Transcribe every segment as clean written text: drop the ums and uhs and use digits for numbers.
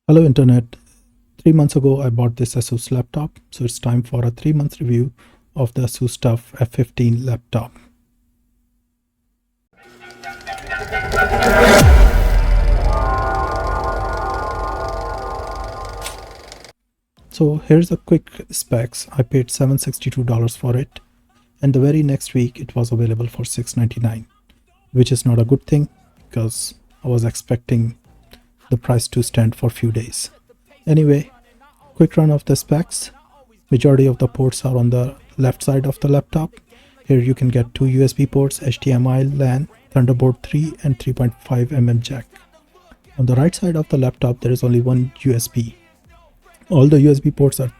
Hello Internet. 3 months ago I bought this Asus laptop, so it's time for a 3 month review of the Asus TUF F15 laptop. So here's a quick specs. I paid $762 for it, and the very next week it was available for $699, which is not a good thing because I was expecting the price to stand for a few days. Anyway, quick run of the specs. Majority of the ports are on the left side of the laptop. Here you can get two USB ports, HDMI, LAN, Thunderbolt 3 and 3.5mm jack. On the right side of the laptop there is only one USB. All the USB ports are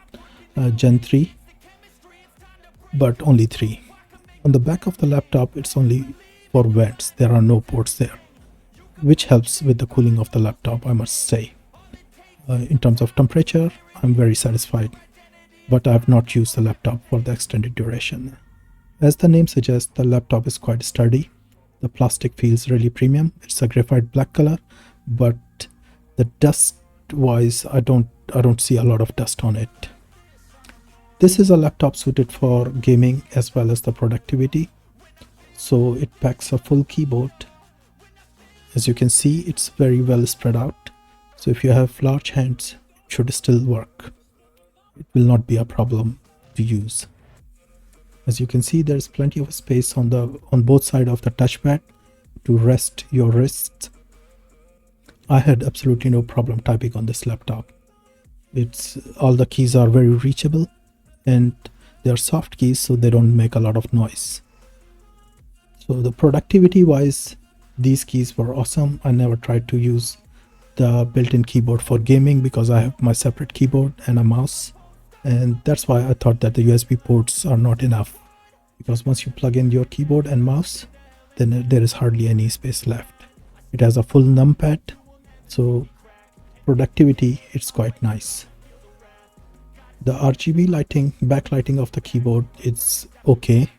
Gen 3, but only 3. On the back of the laptop it's only for vents. There are no ports there, which helps with the cooling of the laptop, I must say. In terms of temperature, I'm very satisfied, but I have not used the laptop for the extended duration. As the name suggests, the laptop is quite sturdy. The plastic feels really premium. It's a graphite black color, but the dust wise, I don't see a lot of dust on it. This is a laptop suited for gaming as well as the productivity. So it packs a full keyboard. As you can see, it's very well spread out. So if you have large hands, it should still work. It will not be a problem to use. As you can see, there's plenty of space on both sides of the touchpad to rest your wrists. I had absolutely no problem typing on this laptop. All the keys are very reachable and they are soft keys, so they don't make a lot of noise. So the productivity wise, these keys were awesome. I never tried to use the built-in keyboard for gaming because I have my separate keyboard and a mouse, and that's why I thought that the USB ports are not enough, because once you plug in your keyboard and mouse, then there is hardly any space left. It has a full numpad, so productivity, it's quite nice. The RGB lighting, backlighting of the keyboard, it's okay.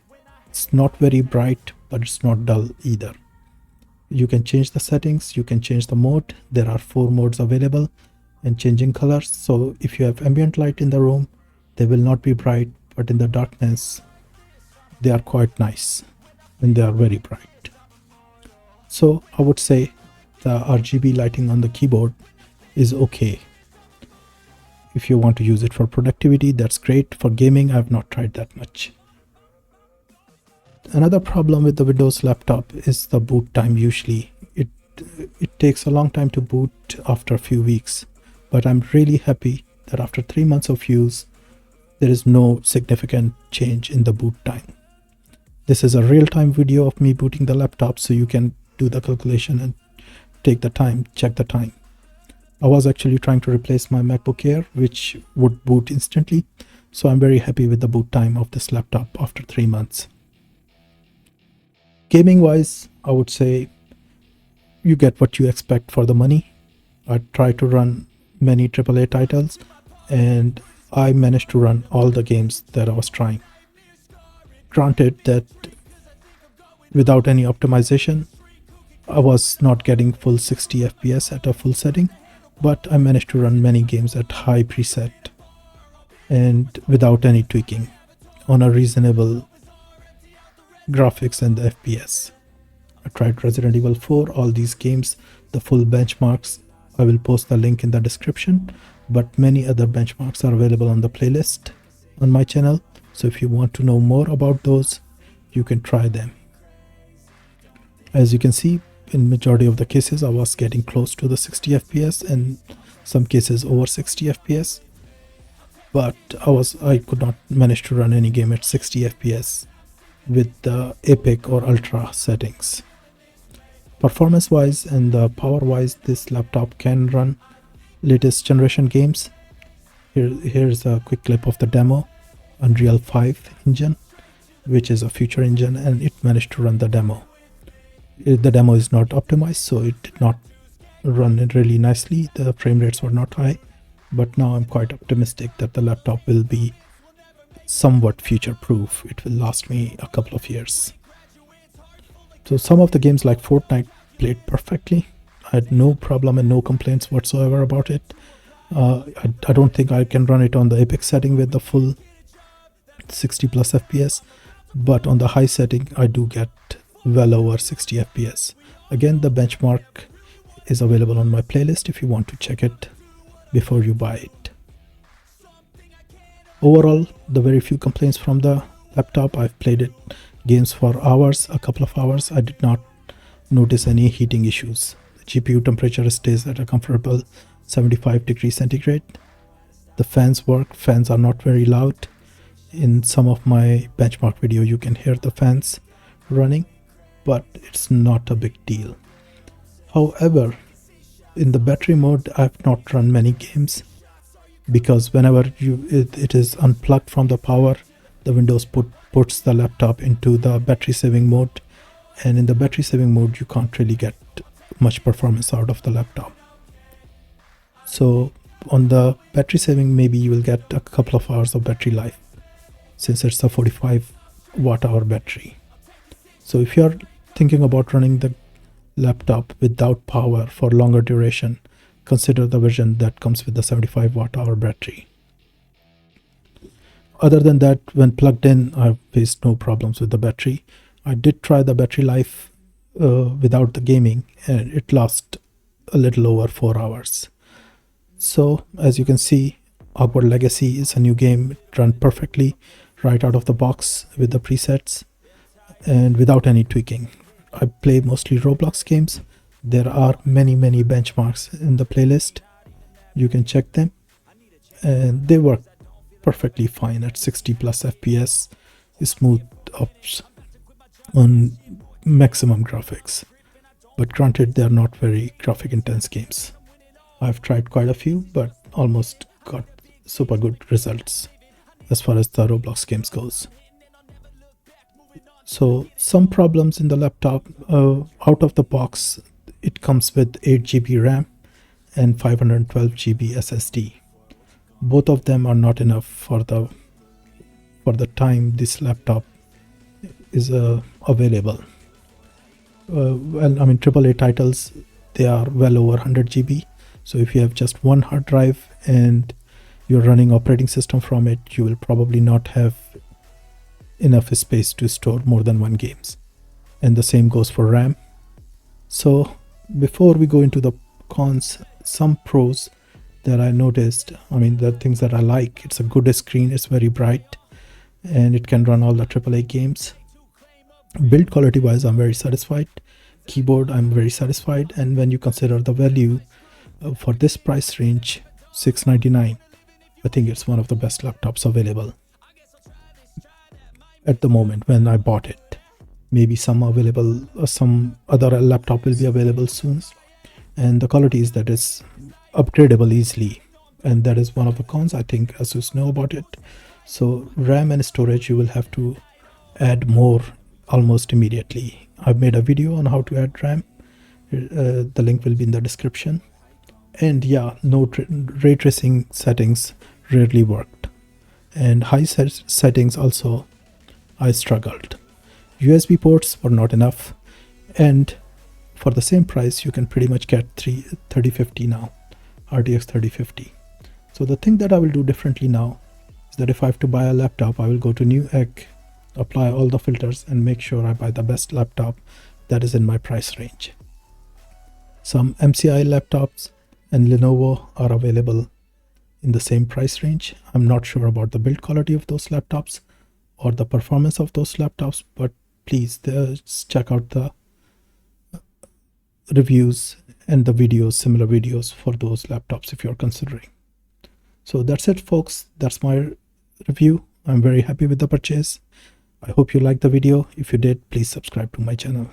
It's not very bright, but it's not dull either. You can change the settings, you can change the mode. There are 4 modes available and changing colors. So if you have ambient light in the room, they will not be bright, but in the darkness, they are quite nice and they are very bright. So I would say the RGB lighting on the keyboard is okay. If you want to use it for productivity, that's great. For gaming, I have not tried that much. Another problem with the Windows laptop is the boot time. Usually it takes a long time to boot after a few weeks, but I'm really happy that after 3 months of use there is no significant change in the boot time. This is a real-time video of me booting the laptop, so you can do the calculation and take the time, check the time. I was actually trying to replace my MacBook Air, which would boot instantly, so I'm very happy with the boot time of this laptop after 3 months. Gaming wise, I would say you get what you expect for the money. I tried to run many AAA titles and I managed to run all the games that I was trying. Granted that without any optimization, I was not getting full 60 FPS at a full setting, but I managed to run many games at high preset and without any tweaking on a reasonable graphics and the FPS. I tried Resident Evil 4, all these games, the full benchmarks. I will post the link in the description, but many other benchmarks are available on the playlist on my channel. So if you want to know more about those, you can try them. As you can see, in majority of the cases, I was getting close to the 60 FPS and some cases over 60 FPS, but I could not manage to run any game at 60 FPS with the epic or ultra settings. Performance wise and the power wise, this laptop can run latest generation games. Here's a quick clip of the demo. Unreal 5 engine, which is a future engine, and it managed to run the demo. The demo is not optimized, so it did not run it really nicely. The frame rates were not high, but now I'm quite optimistic that the laptop will be somewhat future-proof. It will last me a couple of years. So some of the games like Fortnite played perfectly. I had no problem and no complaints whatsoever about it. I don't think I can run it on the epic setting with the full 60 plus FPS, but on the high setting I do get well over 60 FPS. Again, the benchmark is available on my playlist if you want to check it before you buy it. Overall, the very few complaints from the laptop. I've played it games for hours, a couple of hours. I did not notice any heating issues. The GPU temperature stays at a comfortable 75 degrees centigrade. The fans work. Fans are not very loud. In some of my benchmark video you can hear the fans running, but it's not a big deal. However, in the battery mode I've not run many games, because whenever it is unplugged from the power, the Windows puts the laptop into the battery saving mode, and in the battery saving mode you can't really get much performance out of the laptop. So on the battery saving, maybe you will get a couple of hours of battery life, since it's a 45 watt hour battery. So if you're thinking about running the laptop without power for longer duration, consider the version that comes with the 75 watt hour battery. Other than that, when plugged in, I've faced no problems with the battery. I did try the battery life without the gaming, and it lasts a little over 4 hours. So as you can see, Hogwarts Legacy is a new game. It runs perfectly right out of the box with the presets and without any tweaking. I play mostly Roblox games. There are many benchmarks in the playlist. You can check them, and they work perfectly fine at 60 plus FPS, smooth ups on maximum graphics. But granted, they are not very graphic intense games. I've tried quite a few, but almost got super good results as far as the Roblox games goes. So some problems in the laptop. Out of the box, it comes with 8 GB RAM and 512 GB SSD. Both of them are not enough for the time this laptop is available. Well, I mean, AAA titles, they are well over 100 GB. So if you have just one hard drive and you're running operating system from it, you will probably not have enough space to store more than one games. And the same goes for RAM. So before we go into the cons, some pros that I noticed, I mean, the things that I like: it's a good screen, it's very bright, and it can run all the AAA games. Build quality wise, I'm very satisfied. Keyboard, I'm very satisfied. And when you consider the value for this price range, $699, I think it's one of the best laptops available at the moment when I bought it. Maybe some other laptop will be available soon. And the quality is that it's upgradable easily, and that is one of the cons. I think Asus know about it. So RAM and storage, you will have to add more almost immediately. I've made a video on how to add RAM. The link will be in the description. And yeah, no ray tracing settings rarely worked, and high settings also I struggled. USB ports were not enough, and for the same price you can pretty much get 3050 now, RTX 3050. So the thing that I will do differently now is that if I have to buy a laptop, I will go to Newegg, apply all the filters, and make sure I buy the best laptop that is in my price range. Some MCI laptops and Lenovo are available in the same price range. I'm not sure about the build quality of those laptops or the performance of those laptops, but please check out the reviews and the videos, similar videos for those laptops if you're considering. So that's it, folks. That's my review. I'm very happy with the purchase. I hope you liked the video. If you did, please subscribe to my channel.